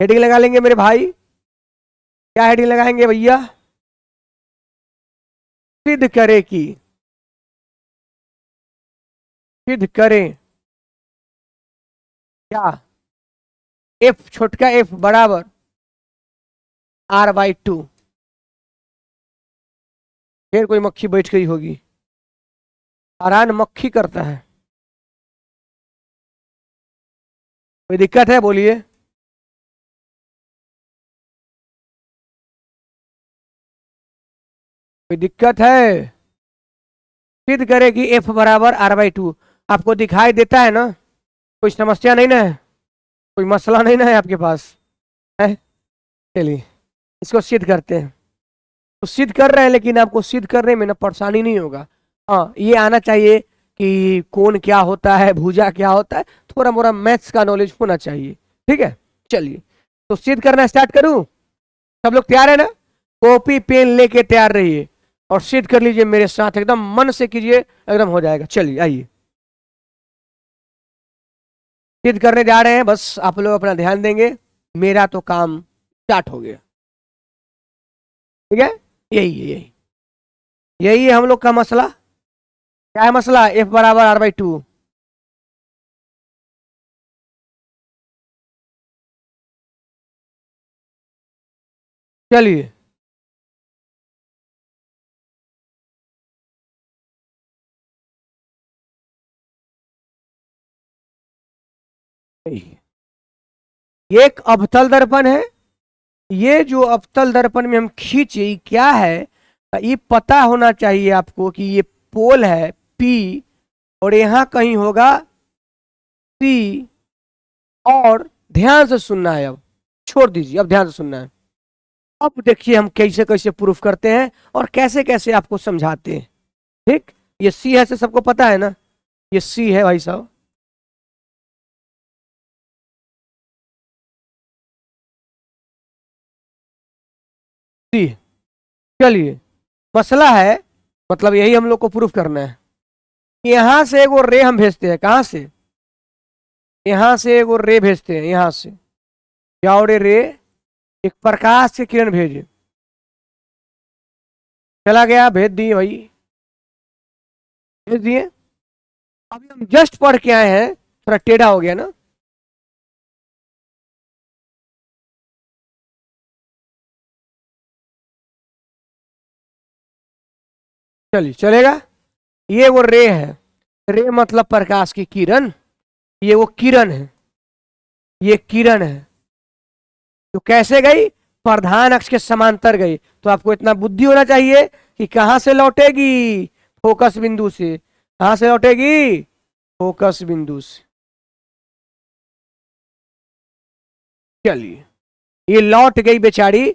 Heading लगा लेंगे मेरे भाई। क्या हेडिंग लगाएंगे भैया? सिद्ध करे कि, सिद्ध करें क्या? एफ, छोटका एफ बराबर R/2। फिर कोई मक्खी बैठ गई होगी। आरान मक्खी करता है। कोई दिक्कत है? बोलिए। कोई दिक्कत है? सिद्ध करे कि एफ बराबर R/2। आपको दिखाई देता है ना? कोई समस्या नहीं ना है? कोई मसला नहीं ना है आपके पास? है? चलिए इसको सिद्ध करते हैं। तो सिद्ध कर रहे हैं, लेकिन आपको सिद्ध करने में ना परेशानी नहीं होगा। हाँ, ये आना चाहिए कि कोण क्या होता है, भुजा क्या होता है, थोड़ा मोड़ा मैथ्स का नॉलेज होना चाहिए। ठीक है, चलिए तो सिद्ध करना स्टार्ट करूं। सब लोग तैयार है ना? कॉपी पेन लेके तैयार रहिए और सिद्ध कर लीजिए मेरे साथ, एकदम मन से कीजिए, एकदम हो जाएगा। चलिए आइए सिद्ध करने जा रहे हैं, बस आप लोग अपना ध्यान देंगे। मेरा तो काम स्टार्ट हो गया। ठीक है, यही है, यही है हम लोग का मसला। क्या है मसला? एफ बराबर R/2। चलिए ये एक अवतल दर्पण है। ये जो अवतल दर्पण में हम खींचे, ये क्या है? ये पता होना चाहिए आपको कि ये पोल है P और यहां कहीं होगा C। और ध्यान से सुनना है, अब छोड़ दीजिए, अब ध्यान से सुनना है। अब देखिए हम कैसे कैसे प्रूफ करते हैं और कैसे कैसे आपको समझाते हैं। ठीक, ये C है से सबको पता है ना? ये C है भाई साहब। C, चलिए मसला है, मतलब यही हम लोग को प्रूफ करना है। यहां से एक वो रे हम भेजते हैं, कहां से? यहां से एक वो रे भेजते हैं, यहां से क्या रे? एक प्रकाश की किरण भेजे। चला गया, भेज दिए भाई, भेज दिए। अभी हम जस्ट पढ़ के आए हैं, थोड़ा टेढ़ा हो गया ना? चलिए चलेगा। ये वो रे है, रे मतलब प्रकाश की किरण। ये वो किरण है, ये किरण है। तो कैसे गई? प्रधान अक्ष के समांतर गई। तो आपको इतना बुद्धि होना चाहिए कि कहां से लौटेगी? फोकस बिंदु से। कहां से लौटेगी? फोकस बिंदु से। चलिए ये लौट गई बेचारी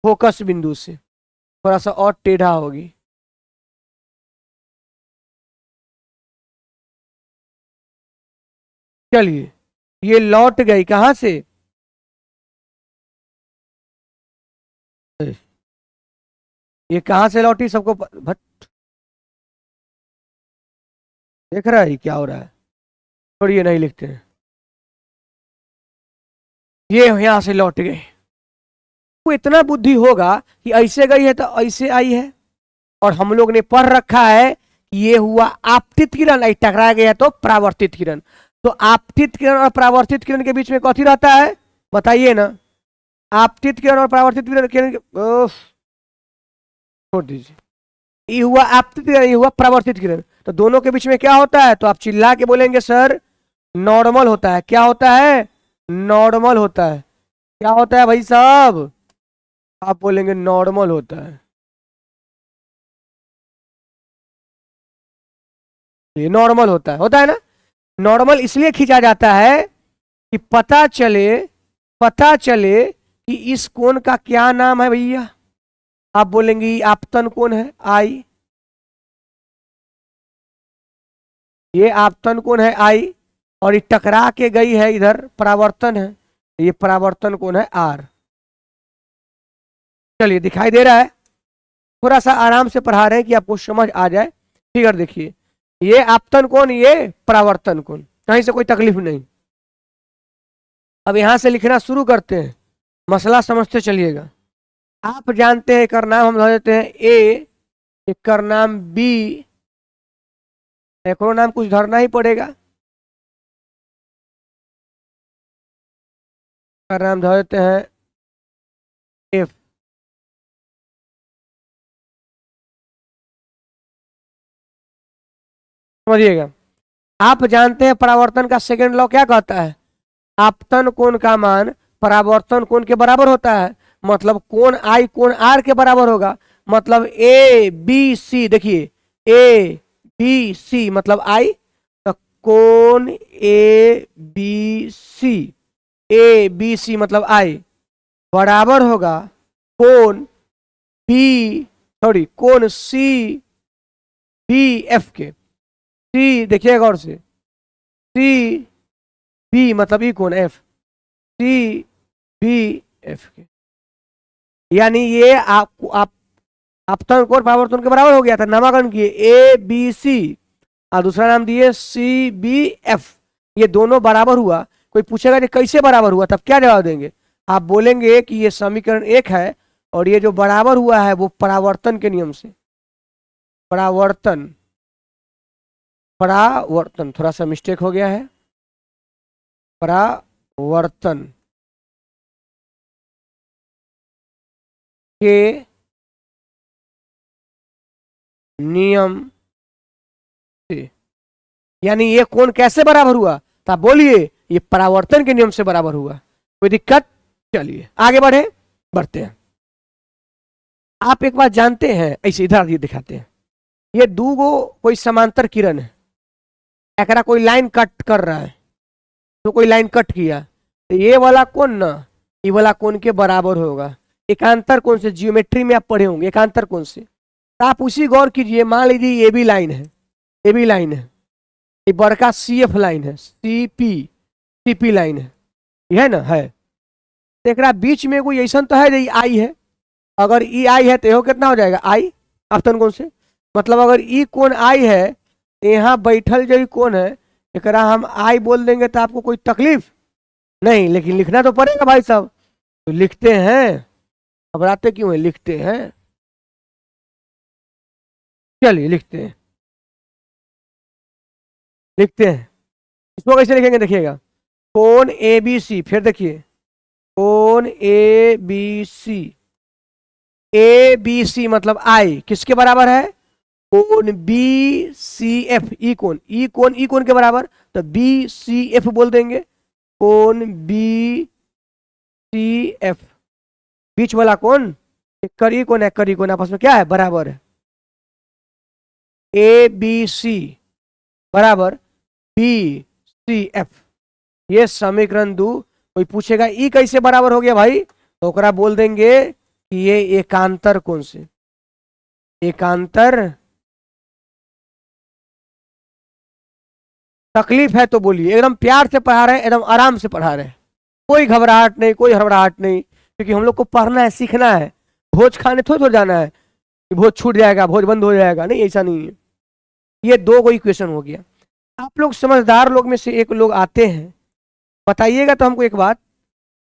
फोकस बिंदु से, थोड़ा सा और टेढ़ा होगी। चलिए ये लौट गई कहां से? ये कहां से लौटी सबको भट देख रहा है क्या हो रहा है? छोड़िए, नहीं लिखते हैं। ये यहां से लौट गए। वो इतना बुद्धि होगा कि ऐसे गई है तो ऐसे आई है। और हम लोग ने पढ़ रखा है कि ये हुआ आपतित किरण, टकरा गया तो परावर्तित किरण। तो आपतित किरण और परावर्तित किरण के बीच में कथी रहता है? बताइए ना। आपतित किरण और परावर्तित किरण छोड़ दीजिए। ये हुआ आपतित किरण, ये हुआ परावर्तित किरण, तो दोनों के बीच में क्या होता है? तो आप चिल्ला के बोलेंगे सर नॉर्मल होता है। क्या होता है? नॉर्मल होता है। क्या होता है भाई साहब? आप बोलेंगे नॉर्मल होता है। ये नॉर्मल होता है ना? नॉर्मल इसलिए खींचा जाता है कि पता चले कि इस कोण का क्या नाम है भैया। आप बोलेंगे आपतन कोण है आई। ये आपतन कोण है आई, और ये टकरा के गई है इधर, परावर्तन है, ये परावर्तन कोण है आर। चलिए दिखाई दे रहा है? थोड़ा सा आराम से पढ़ा रहे हैं कि आपको समझ आ जाए। फिगर देखिए, ये आपतन कोण, ये परावर्तन कोण, कहीं से कोई तकलीफ नहीं। अब यहां से लिखना शुरू करते हैं। मसला समझते चलिएगा। आप जानते हैं, एक नाम हम समझ देते हैं ए, एक नाम बी, एक और नाम कुछ धरना ही पड़ेगा। का नाम धर देते हैं एफ। समझिएगा। आप जानते हैं परावर्तन का सेकंड लॉ क्या कहता है? आपतन कोण का मान परावर्तन कोण के बराबर होता है। मतलब कोण आई कोण आर के बराबर होगा। मतलब ए बी सी, देखिए ए बी सी मतलब आई, तो कोण A B C, A B C मतलब आई बराबर होगा कोण बी, सॉरी कोण सी बी एफ के। सी देखिएगा गौर से, सी बी मतलब ई कोण एफ, सी बी एफ के। यानी ये आप आपतन कोण परावर्तन के बराबर हो गया था। नामाकरण किए ए बी सी और दूसरा नाम दिए सी बी एफ, ये दोनों बराबर हुआ। कोई पूछेगा कि कैसे बराबर हुआ, तब क्या जवाब देंगे? आप बोलेंगे कि ये समीकरण एक है और ये जो बराबर हुआ है वो परावर्तन के नियम से, परावर्तन, परावर्तन थोड़ा सा मिस्टेक हो गया है, परावर्तन के नियम से। यानी ये कोण कैसे बराबर हुआ, तो आप बोलिए ये परावर्तन के नियम से बराबर हुआ। कोई दिक्कत? चलिए आगे बढ़ते हैं। आप एक बात जानते हैं, ऐसे इधर ये दिखाते हैं, ये दो गो कोई समांतर किरण है, एकरा कोई लाइन कट कर रहा है, तो कोई लाइन कट किया, तो ये वाला कोण ना ये वाला कोण के बराबर होगा। एकांतर कोण से, जियोमेट्री में आप पढ़े होंगे एकांतर कोण से, तो आप उसी गौर कीजिए। मान लीजिए ये भी लाइन है, ये भी लाइन है, ये बड़का सी एफ लाइन है, सी पी लाइन है, ये है ना, है। तो एक बीच में कोई ऐसा तो है जो आई है। अगर ई आई है तो यह कितना हो जाएगा आई, आपतन कोण से। मतलब अगर ई कोण आई है तो यहाँ बैठल जो कोण है एक हम आई बोल देंगे तो आपको कोई तकलीफ नहीं, लेकिन लिखना तो पड़ेगा भाई साहब। तो लिखते हैं, घबराते क्यों है, लिखते हैं। चलिए लिखते हैं, लिखते हैं। इसको कैसे लिखेंगे देखिएगा, कोण ए बी सी, फिर देखिए कोण A B C, A B C मतलब आई किसके बराबर है, कोण बी सी एफ, ई कोण, ई कोण के बराबर, तो बी सी एफ बोल देंगे। कोण बी सी एफ, बीच वाला कोण करी कोण है, करी कोण आपस में क्या है, बराबर है। ए बी सी बराबर बी सी एफ, ये समीकरण दो। कोई पूछेगा ई कैसे बराबर हो गया भाई, तो ओकरा बोल देंगे कि ये एकांतर कोण से, एकांतर। तकलीफ है तो बोलिए, एकदम प्यार से पढ़ा रहे हैं, एकदम आराम से पढ़ा रहे हैं, कोई घबराहट नहीं, कोई हड़बड़ाहट नहीं, क्योंकि हम लोग को पढ़ना है, सीखना है। भोज खाने थोड़ी थोड़ी जाना है कि भोज छूट जाएगा, भोज बंद हो जाएगा, नहीं, ऐसा नहीं है। ये दो कोई इक्वेशन हो गया। आप लोग समझदार लोग में से एक लोग आते हैं, बताइएगा तो हमको एक बात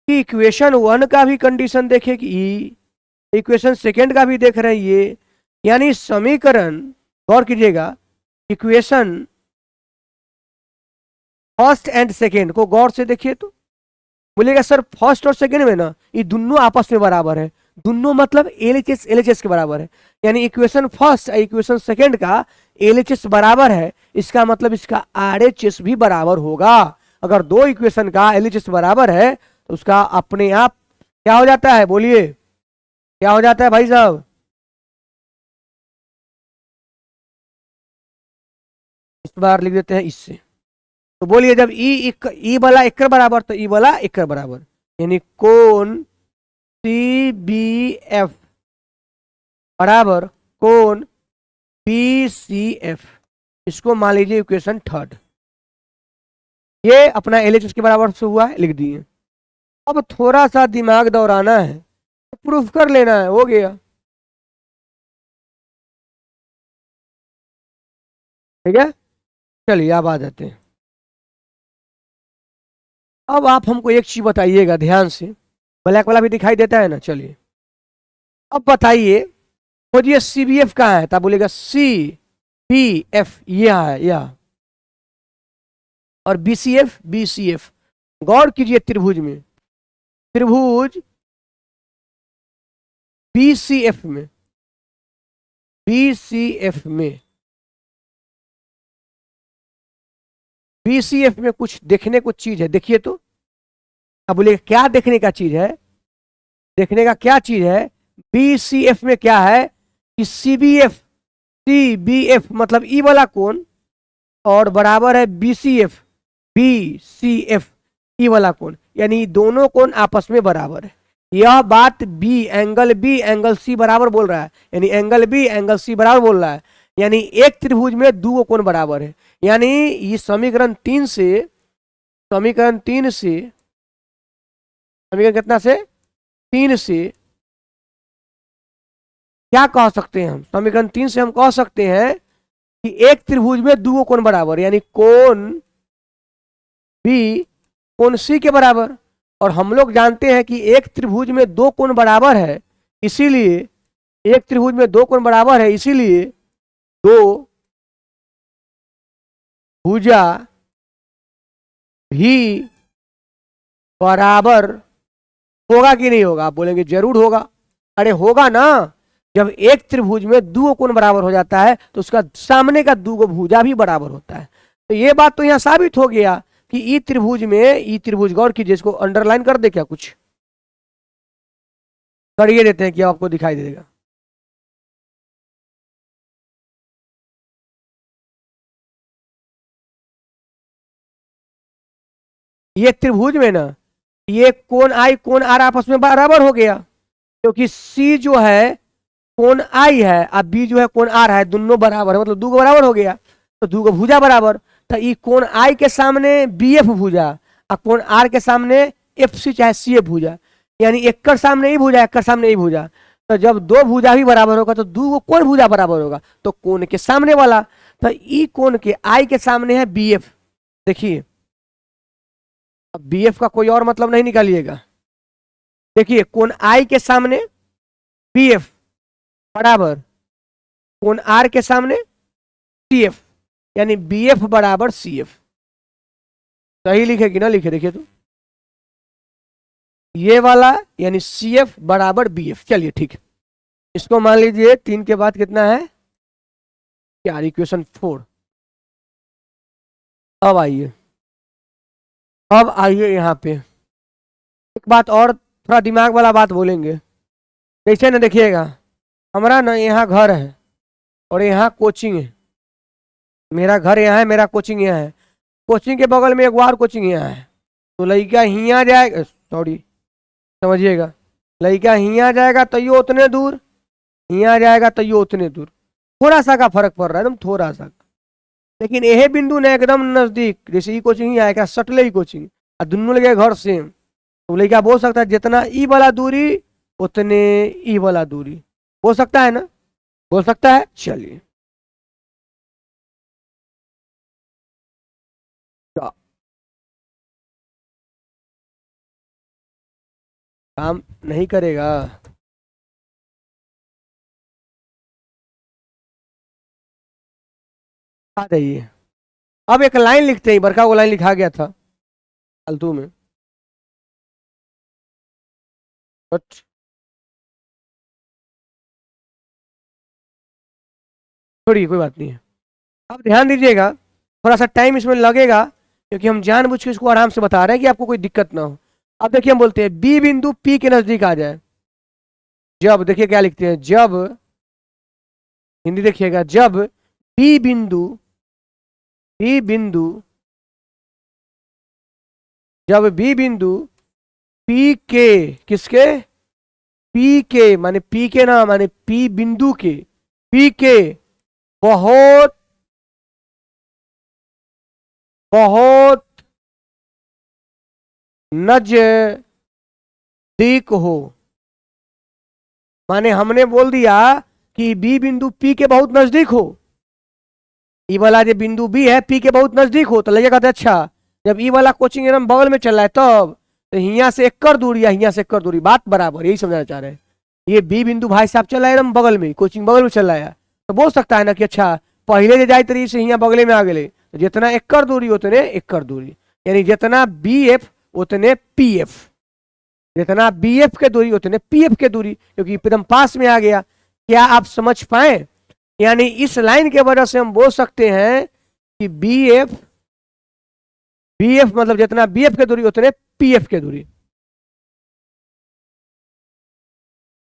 कि इक्वेशन वन का भी कंडीशन देखे कि ई, इक्वेशन सेकेंड का भी देख रहे हैं ये, यानी समीकरण, गौर कीजिएगा, इक्वेशन फर्स्ट एंड सेकेंड को गौर से देखिए तो बोलेगा सर फर्स्ट और सेकेंड में ना ये दोनों आपस में बराबर है। दोनों मतलब एलएचएस के बराबर है, यानी इक्वेशन फर्स्ट और इक्वेशन सेकेंड का एलएचएस बराबर है, इसका मतलब इसका आरएचएस भी बराबर होगा। अगर दो इक्वेशन का एलएचएस बराबर है तो उसका अपने आप क्या हो जाता है, बोलिए क्या हो जाता है भाई साहब। इस बार लिख देते हैं इससे, तो बोलिए जब ई वाला एक बराबर तो ई वाला एक बराबर, यानी कोण सी बी एफ बराबर कोण पी सी एफ, इसको मान लीजिए इक्वेशन थर्ड। ये अपना एलएचएस के बराबर से हुआ है, लिख दिए। अब थोड़ा सा दिमाग दौड़ाना है, प्रूफ कर लेना है, हो गया। ठीक है, चलिए अब आ जाते हैं। अब आप हमको एक चीज बताइएगा ध्यान से, ब्लैक वाला भी दिखाई देता है ना। चलिए अब बताइए, खोजिए CBF कहाँ है, तब बोलेगा CBF यह है यह, और BCF गौर कीजिए त्रिभुज में, त्रिभुज BCF में, BCF में, BCF में कुछ देखने को चीज है, देखिए तो। अब बोलिए क्या देखने का चीज है, देखने का क्या चीज है। BCF में क्या है कि CBF मतलब ई वाला कोण और बराबर है BCF ई वाला कोण, यानी दोनों कोण आपस में बराबर है। यह बात एंगल C बराबर बोल रहा है, यानी एंगल C बराबर बोल रहा है, यानी एक त्रिभुज में दो कोण बराबर है। यानी ये समीकरण 3 से, समीकरण कितना से, 3 से क्या कह सकते हैं हम, समीकरण 3 से हम कह सकते हैं कि एक त्रिभुज में दो कोण बराबर, यानी कोण B कोण C के बराबर। और हम लोग जानते हैं कि एक त्रिभुज में दो कोण बराबर है, इसीलिए एक त्रिभुज में दो कोण बराबर है, इसीलिए दो भुजा भी बराबर होगा कि नहीं होगा। आप बोलेंगे जरूर होगा। अरे होगा ना, जब एक त्रिभुज में दो कोण बराबर हो जाता है तो उसका सामने का दो भुजा भी बराबर होता है। तो ये बात तो यहां साबित हो गया कि ई त्रिभुज में, ई त्रिभुज गौर कीजिए, इसको अंडरलाइन कर दे, क्या कुछ करिए देते हैं, क्या आपको दिखाई देगा। ये त्रिभुज में ना, ये कोण आई कोण आर आपस में बराबर हो गया, क्योंकि C जो है कोण I है, अब B जो है कोण R है, दोनों बराबर है, मतलब दो बराबर हो गया, तो दो भुजा बराबर। तो ये कोण I के सामने BF भुजा और कोण R के सामने FC चाहे CF भुजा, यानी एक कर सामने ही भुजा, एक कर सामने ही भुजा। तो जब दो भुजा भी बराबर होगा तो दो कोण भुजा बराबर होगा, तो कोण के सामने वाला, तो ई कोण के I के सामने है BF। देखिए अब BF का कोई और मतलब नहीं निकालिएगा। देखिए कोण I के सामने BF बराबर कोण R के सामने CF, यानी BF बराबर CF। सही लिखेगी ना, लिखे देखिए तो, ये वाला यानी CF बराबर BF। चलिए ठीक है, इसको मान लीजिए 3 के बाद कितना है, क्या इक्वेशन 4। अब आइए, अब आइए यहाँ पे एक बात और, थोड़ा दिमाग वाला बात बोलेंगे। जैसे ना देखिएगा, हमारा ना यहाँ घर है और यहाँ कोचिंग है, मेरा घर यहाँ है, मेरा कोचिंग यहाँ है, कोचिंग के बगल में एक और कोचिंग यहाँ है। तो लड़का हियाँ जाएगा, सॉरी समझिएगा, लड़का हियाँ जाएगा तो ये उतने दूर, हियाँ जाएगा तो ये उतने दूर, थोड़ा सा का फर्क पड़ रहा है, एकदम थोड़ा सा। लेकिन यह बिंदु ने एकदम नजदीक, जैसे ई कोचिंग ही आएगा, सटले ही कोचिंग, और दोनों लगे घर सेम, तो लड़का बोल सकता है जितना ई वाला दूरी उतने ई वाला दूरी, बोल सकता है ना, बोल सकता है। चलिए काम नहीं करेगा, आ जाइए। अब एक लाइन लिखते हैं, बरका वो लाइन लिखा गया था फालतू में, बट छोड़िए कोई बात नहीं है। अब ध्यान दीजिएगा, थोड़ा सा टाइम इसमें लगेगा, क्योंकि हम जानबूझ के इसको आराम से बता रहे हैं कि आपको कोई दिक्कत ना हो। अब देखिए हम बोलते हैं बी बिंदु पी के नजदीक आ जाए, जब, देखिए क्या लिखते हैं, जब, हिंदी देखिएगा, जब बी बिंदु, बी बिंदु, जब बी बिंदु पी के, किसके, पी के माने पी के ना, माने पी बिंदु के, पी के बहुत बहुत नजदीक हो, माने हमने बोल दिया कि बी बिंदु पी के बहुत नजदीक हो, ई वाला जो बिंदु बी है पी के बहुत नजदीक हो, तो लगेगा तो अच्छा, जब ई वाला कोचिंग एकदम बगल में चल रहा है तब, तो यहाँ से एकड़ दूरी या यहाँ से एकड़ दूरी, बात बराबर, यही समझाना चाह रहे हैं। ये बी बिंदु भाई साहब चल रहा है एकदम बगल में, कोचिंग बगल में चल रहा है, तो बोल सकता है ना कि अच्छा पहले जे जाए तरी से यहाँ बगले में आ गए, तो जितना एकड़ दूरी उतने एकड़ दूरी, यानी जितना बी एफ उतने पी एफ, जितना बी एफ के दूरी उतने पी एफ के दूरी, क्योंकि एकदम पास में आ गया। क्या आप समझ पाए? यानी इस लाइन के वजह से हम बोल सकते हैं कि बी एफ मतलब जितना बी एफ के दूरी उतने पी एफ के दूरी।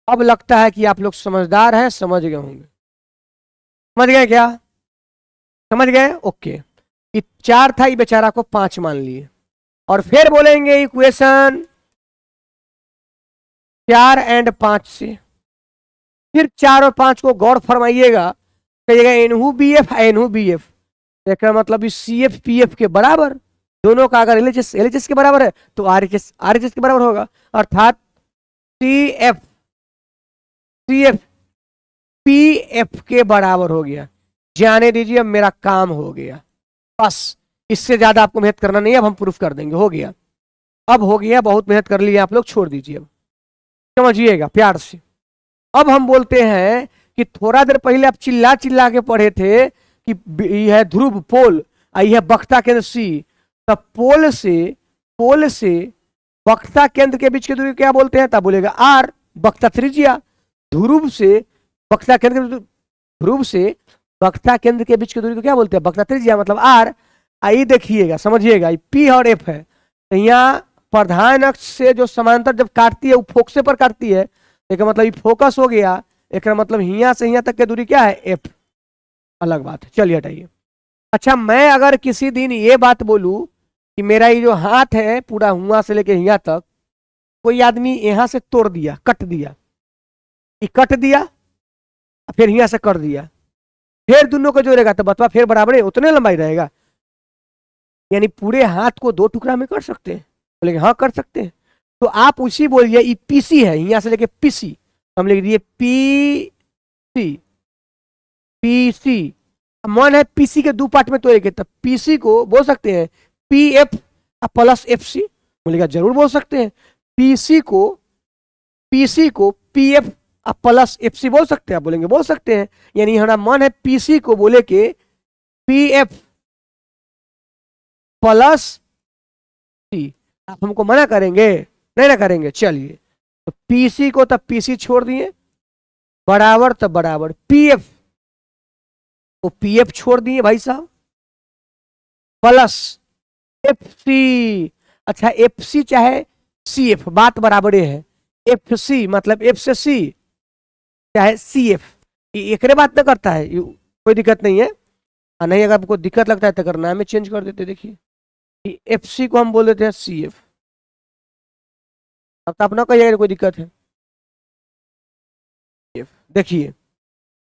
अब लगता है कि आप लोग समझदार हैं, समझ गए होंगे। समझ गए क्या? समझ गए? ओके। ये 4 था, ये बेचारा को 5 मान लिए, और फिर बोलेंगे इक्वेशन 4 और 5 से, फिर 4 और 5 को गौर फरमाइएगा, कहिएगा एनहू बी एफ एनहू बी एफ, मतलब सी एफ पी एफ के बराबर, दोनों का अगर एलएचएस के बराबर है तो आरएचएस के बराबर होगा, अर्थात सी एफ पी एफ के बराबर हो गया। जाने दीजिए, अब मेरा काम हो गया, बस इससे ज्यादा आपको मेहनत करना नहीं है, अब हम प्रूफ कर देंगे। हो गया, अब हो गया, बहुत मेहनत कर ली आप लोग, छोड़ दीजिए, अब समझिएगा प्यार से। अब हम बोलते हैं कि थोड़ा देर पहले आप चिल्ला चिल्ला के पढ़े थे कि यह ध्रुव पोल, यह बख्ता केंद्र सी, तब पोल से बख्ता केंद्र के बीच की दूरी क्या बोलते हैं? तब बोलेगा आर, बख्ता त्रिज्या। ध्रुव से बख्ता केंद्र के बीच की दूरी को क्या बोलते हैं? बख्ता त्रिज्या, मतलब आर। आइए देखिएगा, समझिएगा, पी और एफ है, तो यहाँ प्रधान अक्ष से जो समांतर जब काटती है वो फोकसे पर काटती है, एक मतलब ये फोकस हो गया, एक मतलब यहाँ से यहाँ तक की दूरी क्या है? एफ। अलग बात है, चलिए हटाइए। अच्छा, मैं अगर किसी दिन ये बात बोलूं कि मेरा ये जो हाथ है पूरा हुआ से लेके यहाँ तक, कोई आदमी यहाँ से तोड़ दिया, कट दिया, ये कट दिया, फिर यहाँ से कर दिया, फिर दोनों को जोड़ेगा तो बतवा फिर बराबर है, उतने लंबाई रहेगा। यानी पूरे हाथ को 2 टुकड़ा में कर सकते हैं? बोलेंगे हाँ कर सकते हैं। तो आप उसी बोलिए, ये पीसी है, यहाँ से लेके पीसी, हम लिख दिए पीसी। मन है पीसी के 2 पार्ट में तोड़ेंगे, तब पीसी को बोल सकते हैं P F plus F C, बोलेगा जरूर बोल सकते हैं। पीसी को P F plus F C बोल सकते हैं? बोलेंगे बोल सकते हैं। यानी हमारा मन है पीसी को बोले के पी एफ प्लस सी, आप हमको मना करेंगे? नहीं ना करेंगे। चलिए, तो पीसी को तब पीसी छोड़ दिए, बराबर तब बराबर, पीएफ को पीएफ छोड़ दिए भाई साहब, प्लस एफ सी। अच्छा, एफ सी चाहे सी एफ, बात बराबर है। एफ सी मतलब एफ से सी, चाहे सी एफ, एक बात न करता है, कोई दिक्कत नहीं है। नहीं, अगर आपको दिक्कत लगता है तो अगर नाम में चेंज कर देते, देखिए एफ सी को हम बोल देते हैं सी एफ, अब तो अपना कहिएगा कोई दिक्कत है। देखिए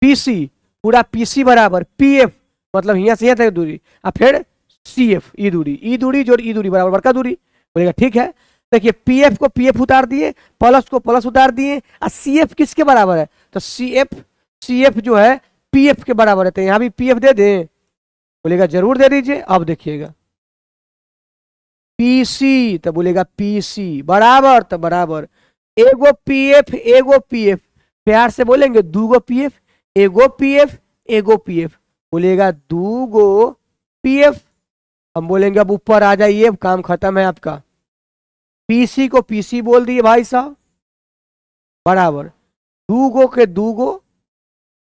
पीसी, पूरा पीसी बराबर पीएफ, मतलब यहाँ से यहाँ तक दूरी, और फिर सी एफ, ई दूरी जोड़ ई दूरी बराबर बड़का दूरी, बोलेगा ठीक है। देखिए पीएफ को पीएफ उतार दिए, प्लस को प्लस उतार दिए, और सीएफ किसके बराबर है? तो सीएफ जो है पीएफ के बराबर है, तो यहाँ भी पीएफ दे दें? बोलेगा जरूर दे दीजिए। अब देखिएगा पीसी, तो बोलेगा पीसी बराबर, तो बराबर एगो पीएफ, प्यार से बोलेंगे दूगो पीएफ, एगो पीएफ, बोलेगा दूगो पीएफ। हम बोलेंगे अब ऊपर आ जाइए, अब काम खत्म है आपका। पीसी को पीसी बोल दिए भाई साहब, बराबर दूगो के दूगो,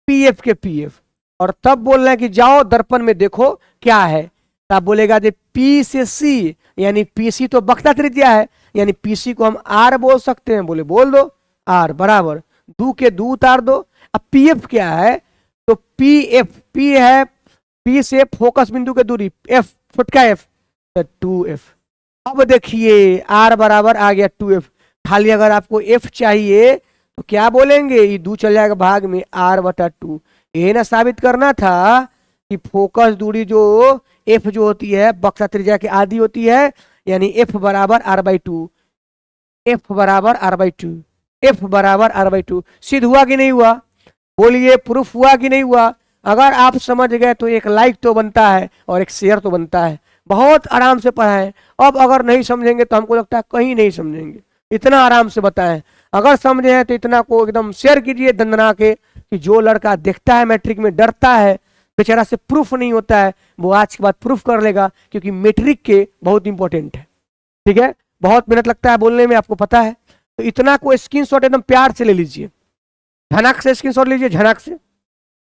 पीएफ के पीएफ, और तब बोल रहे हैं कि जाओ दर्पण में देखो क्या है, तब बोलेगा जे पी से सी, यानी पीसी तो बख्ता त्रिज्या है, यानी पीसी को हम आर बोल सकते हैं, बोले बोल दो आर बराबर, दू के दू उतार दो। अब पीएफ क्या है? तो पी है, पी से फोकस बिंदु के दूरी, एफ फुटका एफ, तो 2f। अब देखिए आर बराबर आ गया 2f, खाली अगर आपको एफ चाहिए तो क्या बोलेंगे? ये 2 चल जाएगा भाग में, r/2। ये ना साबित करना था कि फोकस दूरी जो एफ जो होती है बक्सा त्रिज्या की आधी होती है, यानी एफ बराबर r/2, एफ बराबर r/2। सिद्ध हुआ कि नहीं हुआ? बोलिए प्रूफ हुआ कि नहीं हुआ? अगर आप समझ गए तो एक लाइक तो बनता है और एक शेयर तो बनता है। बहुत आराम से पढ़ाएं। अब अगर नहीं समझेंगे तो हमको लगता है कहीं नहीं समझेंगे, इतना आराम से बताएं। अगर समझे हैं तो इतना को एकदम शेयर कीजिए दंदना के, कि जो लड़का देखता है मैट्रिक में डरता है, बेचारा से प्रूफ नहीं होता है, वो आज के बाद प्रूफ कर लेगा, क्योंकि मैट्रिक के बहुत इंपॉर्टेंट है। ठीक है, बहुत मेहनत लगता है बोलने में, आपको पता है। तो इतना को स्क्रीनशॉट एकदम प्यार से ले लीजिए, झनक से स्क्रीनशॉट लीजिए, झनक से।